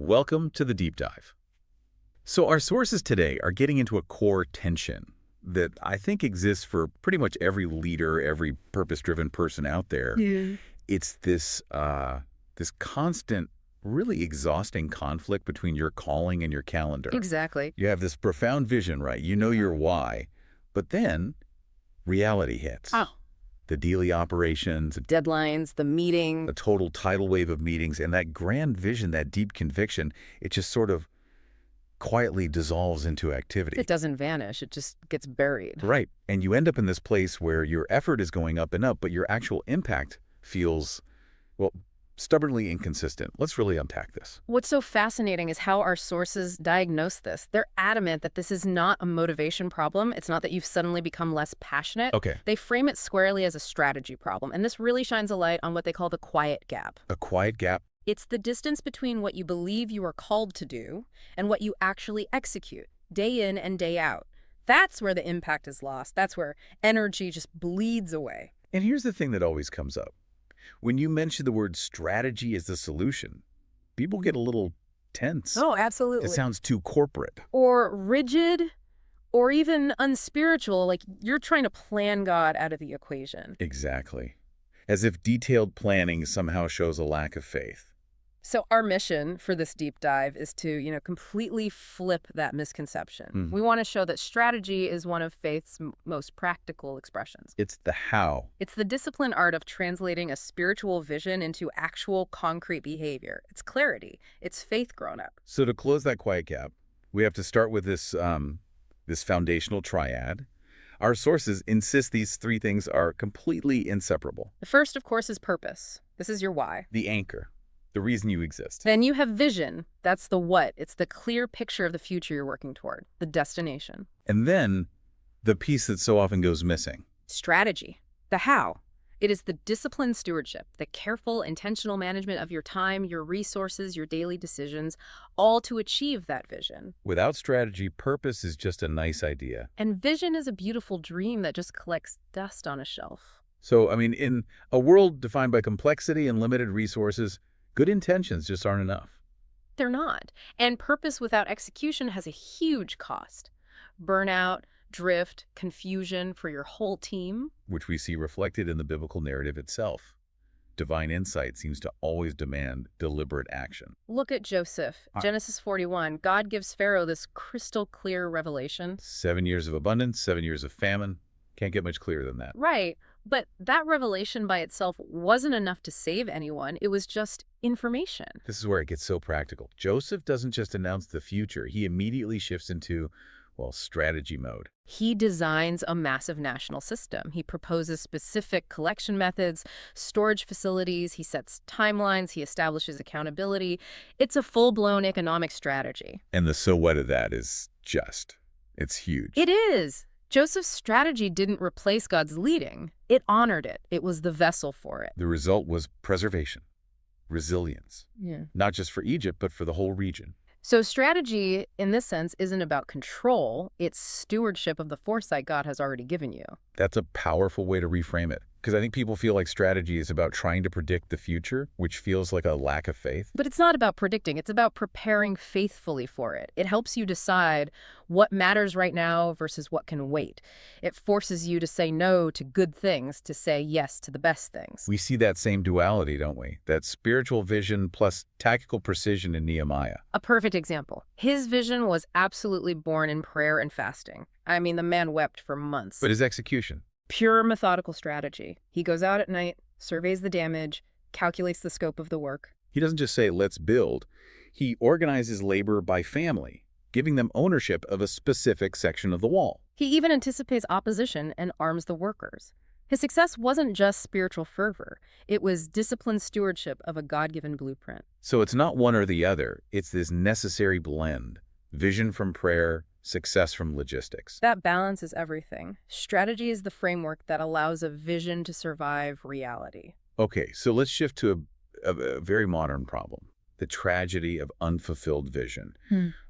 Welcome to the Deep Dive. So our sources today are getting into a core tension that I think exists for pretty much every leader, every purpose-driven person out there. Yeah. It's this constant, really exhausting conflict between your calling and your calendar. Exactly. You have this profound vision, right? You know your why, but then reality hits. Oh, The daily operations, deadlines, the meeting. a total tidal wave of meetings, and that grand vision, that deep conviction, it just sort of quietly dissolves into activity. It doesn't vanish. It just gets buried. Right. And you end up in this place where your effort is going up and up, but your actual impact feels, well, stubbornly inconsistent. Let's really unpack this. What's so fascinating is how our sources diagnose this. They're adamant that this is not a motivation problem. It's not that you've suddenly become less passionate. Okay. They frame it squarely as a strategy problem. And this really shines a light on what they call the quiet gap. A quiet gap. It's the distance between what you believe you are called to do and what you actually execute, day in and day out. That's where the impact is lost. That's where energy just bleeds away. And here's the thing that always comes up. When you mention the word strategy as the solution, people get a little tense. Oh, absolutely. It sounds too corporate. Or rigid, or even unspiritual, like you're trying to plan God out of the equation. Exactly. As if detailed planning somehow shows a lack of faith. So our mission for this deep dive is to, completely flip that misconception. We want to show that strategy is one of faith's most practical expressions. It's the how. It's the disciplined art of translating a spiritual vision into actual concrete behavior. It's clarity. It's faith grown up. So to close that quiet gap, we have to start with this foundational triad. Our sources insist these three things are completely inseparable. The first, of course, is purpose. This is your why. The anchor, the reason you exist. Then you have vision. That's the what. It's the clear picture of the future you're working toward, the destination. And then the piece that so often goes missing. Strategy. The how. It is the disciplined stewardship, the careful, intentional management of your time, your resources, your daily decisions, all to achieve that vision. Without strategy, purpose is just a nice idea. And vision is a beautiful dream that just collects dust on a shelf. So, in a world defined by complexity and limited resources, good intentions just aren't enough. They're not. And purpose without execution has a huge cost. Burnout, drift, confusion for your whole team. Which we see reflected in the biblical narrative itself. Divine insight seems to always demand deliberate action. Look at Joseph. Genesis 41. God gives Pharaoh this crystal clear revelation. 7 years of abundance, 7 years of famine. Can't get much clearer than that. Right. But that revelation by itself wasn't enough to save anyone. It was just information. This is where it gets so practical. Joseph doesn't just announce the future. He immediately shifts into, strategy mode. He designs a massive national system. He proposes specific collection methods, storage facilities, he sets timelines, he establishes accountability. It's a full-blown economic strategy. And the so what of that is it's huge. It is. Joseph's strategy didn't replace God's leading. It honored it. It was the vessel for it. The result was preservation, resilience, Yeah. not just for Egypt, but for the whole region. So strategy, in this sense, isn't about control. It's stewardship of the foresight God has already given you. That's a powerful way to reframe it. Because I think people feel like strategy is about trying to predict the future, which feels like a lack of faith. But it's not about predicting. It's about preparing faithfully for it. It helps you decide what matters right now versus what can wait. It forces you to say no to good things, to say yes to the best things. We see that same duality, don't we? That spiritual vision plus tactical precision in Nehemiah. A perfect example. His vision was absolutely born in prayer and fasting. The man wept for months. But his execution? Pure methodical strategy. He goes out at night, surveys the damage, calculates the scope of the work. He doesn't just say, let's build. He organizes labor by family, giving them ownership of a specific section of the wall. He even anticipates opposition and arms the workers. His success wasn't just spiritual fervor. It was disciplined stewardship of a God-given blueprint. So it's not one or the other. It's this necessary blend. Vision from prayer, success from logistics. That balance is everything. Strategy is the framework that allows a vision to survive reality. Okay, so let's shift to a very modern problem. The tragedy of unfulfilled vision.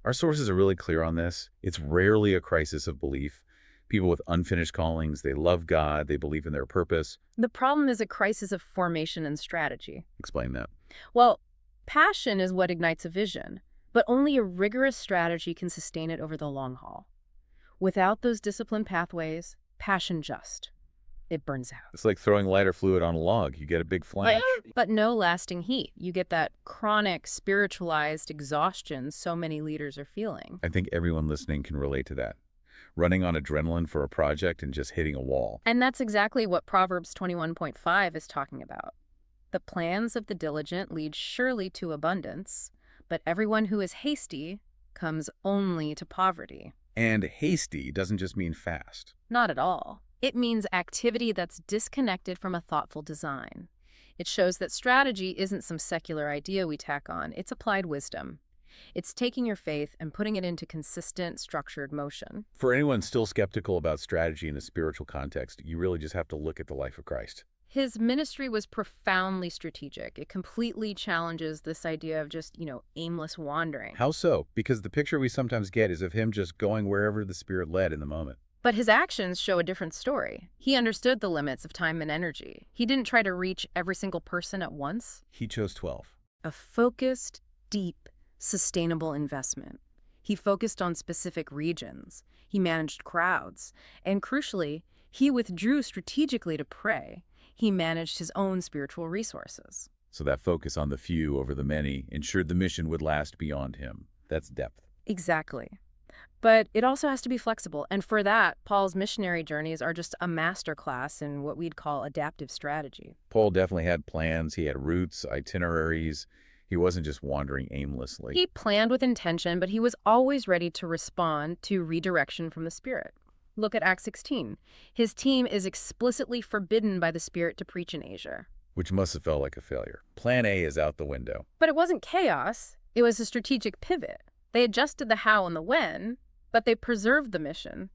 Our sources are really clear on this. It's rarely a crisis of belief. People with unfinished callings, they love God, they believe in their purpose. The problem is a crisis of formation and strategy. Explain that. Well, Passion is what ignites a vision, but only a rigorous strategy can sustain it over the long haul. Without those disciplined pathways, it burns out. It's like throwing lighter fluid on a log. You get a big flash. But no lasting heat. You get that chronic, spiritualized exhaustion so many leaders are feeling. I think everyone listening can relate to that. Running on adrenaline for a project and just hitting a wall. And that's exactly what Proverbs 21.5 is talking about. The plans of the diligent lead surely to abundance, but everyone who is hasty comes only to poverty. And hasty doesn't just mean fast. Not at all. It means activity that's disconnected from a thoughtful design. It shows that strategy isn't some secular idea we tack on. It's applied wisdom. It's taking your faith and putting it into consistent, structured motion. For anyone still skeptical about strategy in a spiritual context, you really just have to look at the life of Christ. His ministry was profoundly strategic. It completely challenges this idea of just, aimless wandering. How so? Because the picture we sometimes get is of him just going wherever the Spirit led in the moment. But his actions show a different story. He understood the limits of time and energy. He didn't try to reach every single person at once. He chose 12. A focused, deep, sustainable investment. He focused on specific regions. He managed crowds. And crucially, he withdrew strategically to pray. He managed his own spiritual resources. So that focus on the few over the many ensured the mission would last beyond him. That's depth. Exactly. But it also has to be flexible. And for that, Paul's missionary journeys are just a masterclass in what we'd call adaptive strategy. Paul definitely had plans. He had routes, itineraries. He wasn't just wandering aimlessly. He planned with intention, but he was always ready to respond to redirection from the Spirit. Look at Acts 16. His team is explicitly forbidden by the Spirit to preach in Asia. Which must have felt like a failure. Plan A is out the window. But it wasn't chaos. It was a strategic pivot. They adjusted the how and the when, but they preserved the mission,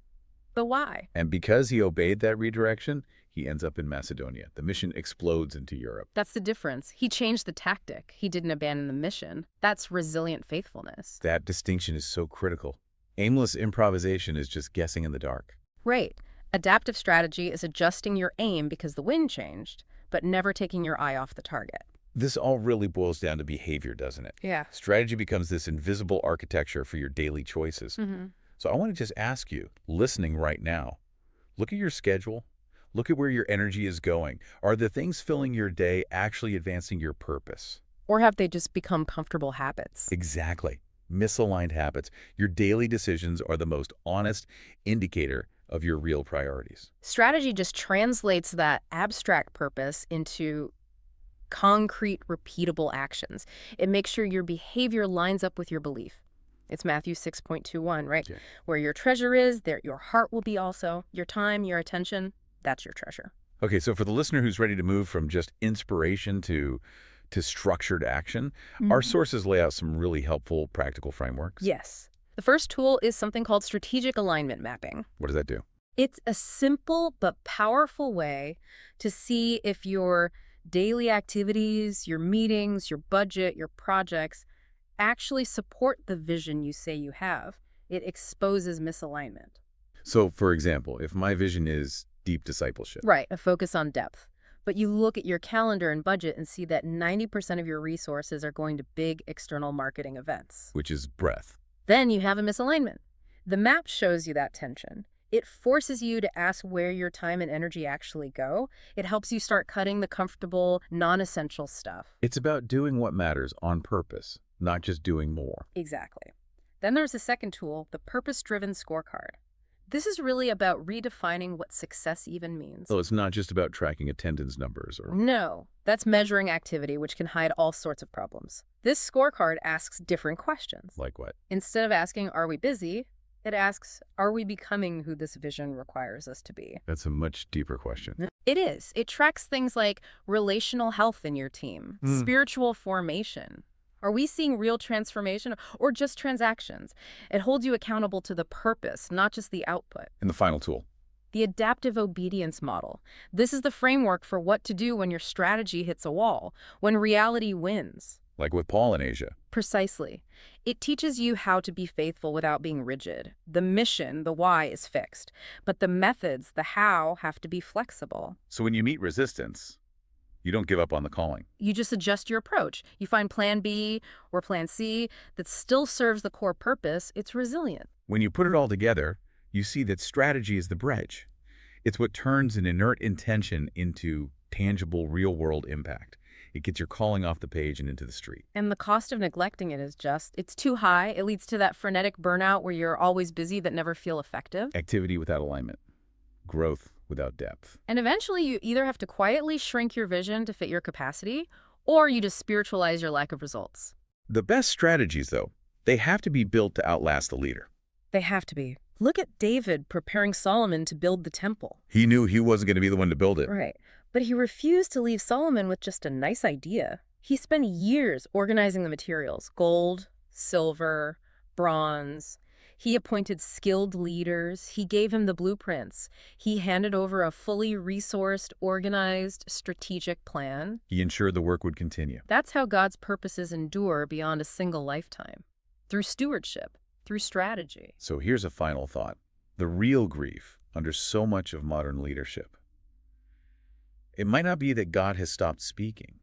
the why. And because he obeyed that redirection, he ends up in Macedonia. The mission explodes into Europe. That's the difference. He changed the tactic. He didn't abandon the mission. That's resilient faithfulness. That distinction is so critical. Aimless improvisation is just guessing in the dark. Right. Adaptive strategy is adjusting your aim because the wind changed, but never taking your eye off the target. This all really boils down to behavior, doesn't it? Yeah. Strategy becomes this invisible architecture for your daily choices. So I want to just ask you, listening right now, look at your schedule. Look at where your energy is going. Are the things filling your day actually advancing your purpose? Or have they just become comfortable habits? Exactly. Misaligned habits. Your daily decisions are the most honest indicator of your real priorities. Strategy just translates that abstract purpose into concrete, repeatable actions. It makes sure your behavior lines up with your belief. It's Matthew 6.21, right? Yeah. Where your treasure is, there your heart will be also. Your time, your attention, that's your treasure. Okay, so for the listener who's ready to move from just inspiration to structured action, our sources lay out some really helpful practical frameworks. Yes. The first tool is something called strategic alignment mapping. What does that do? It's a simple but powerful way to see if your daily activities, your meetings, your budget, your projects actually support the vision you say you have. It exposes misalignment. So, for example, if my vision is deep discipleship. Right, a focus on depth. But you look at your calendar and budget and see that 90% of your resources are going to big external marketing events. Which is breadth. Then you have a misalignment. The map shows you that tension. It forces you to ask where your time and energy actually go. It helps you start cutting the comfortable, non-essential stuff. It's about doing what matters on purpose, not just doing more. Exactly. Then there's a second tool, the purpose-driven scorecard. This is really about redefining what success even means. So it's not just about tracking attendance numbers or... No, that's measuring activity, which can hide all sorts of problems. This scorecard asks different questions. Like what? Instead of asking, are we busy? It asks, are we becoming who this vision requires us to be? That's a much deeper question. It is. It tracks things like relational health in your team, spiritual formation. Are we seeing real transformation or just transactions? It holds you accountable to the purpose, not just the output. And the final tool. The adaptive obedience model. This is the framework for what to do when your strategy hits a wall, when reality wins. Like with Paul in Asia. Precisely. It teaches you how to be faithful without being rigid. The mission, the why, is fixed. But the methods, the how, have to be flexible. So when you meet resistance, You don't give up on the calling. You just adjust your approach. You find plan B or plan C that still serves the core purpose. It's resilient. When you put it all together, you see that strategy is the bridge. It's what turns an inert intention into tangible, real-world impact. It gets your calling off the page and into the street. And the cost of neglecting it is it's too high. It leads to that frenetic burnout where you're always busy that never feel effective. Activity without alignment. Growth without depth. And eventually you either have to quietly shrink your vision to fit your capacity, or you just spiritualize your lack of results. The best strategies, though, they have to be built to outlast the leader. They have to be. Look at David preparing Solomon to build the temple. He knew he wasn't going to be the one to build it. Right. But he refused to leave Solomon with just a nice idea. He spent years organizing the materials: gold, silver, bronze. He appointed skilled leaders. He gave him the blueprints. He handed over a fully resourced, organized, strategic plan. He ensured the work would continue. That's how God's purposes endure beyond a single lifetime. Through stewardship, through strategy. So here's a final thought. The real grief under so much of modern leadership. It might not be that God has stopped speaking.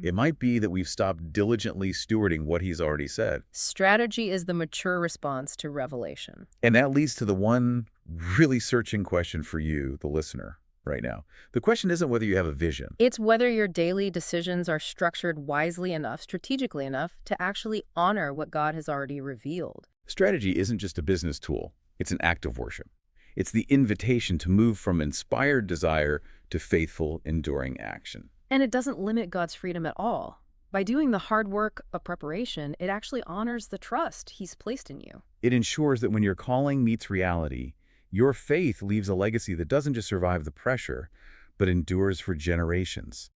It might be that we've stopped diligently stewarding what he's already said. Strategy is the mature response to revelation. And that leads to the one really searching question for you, the listener, right now. The question isn't whether you have a vision. It's whether your daily decisions are structured wisely enough, strategically enough, to actually honor what God has already revealed. Strategy isn't just a business tool. It's an act of worship. It's the invitation to move from inspired desire to faithful, enduring action. And it doesn't limit God's freedom at all. By doing the hard work of preparation, it actually honors the trust he's placed in you. It ensures that when your calling meets reality, your faith leaves a legacy that doesn't just survive the pressure, but endures for generations.